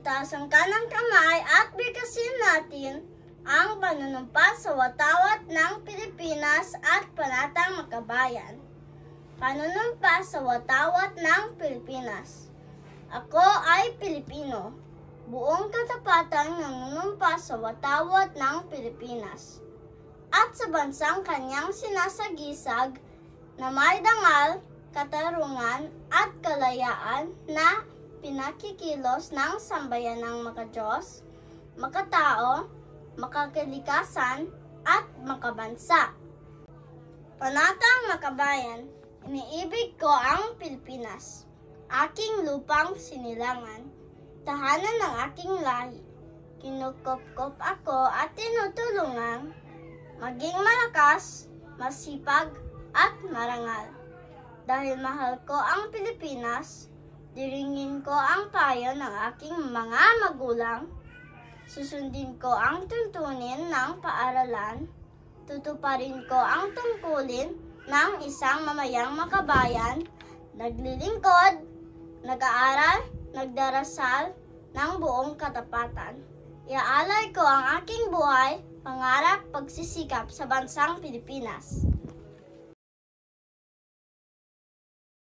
Itaas ang kanang kamay at bigkasin natin ang panunumpa sa watawat ng Pilipinas at Panatang Makabayan. Panunumpa sa watawat ng Pilipinas. Ako ay Pilipino. Buong katapatan nanunumpa sa watawat ng Pilipinas. At sa bansang kanyang sinasagisag na may dangal, katarungan at kalayaan na pinakikilos ng sambayanang makadiyos, makatao, makakalikasan, at makabansa. Panatang Makabayan, iniibig ko ang Pilipinas, aking lupang sinilangan, tahanan ng aking lahi. Kinukop-kop ako at tinutulungan, maging malakas, masipag, at marangal. Dahil mahal ko ang Pilipinas, diringin ko ang payo ng aking mga magulang, susundin ko ang tuntunin ng paaralan, tutuparin ko ang tungkulin ng isang mamayang makabayan, naglilingkod, nag-aaral, nagdarasal ng buong katapatan. Iaalay ko ang aking buhay, pangarap, pagsisikap sa bansang Pilipinas.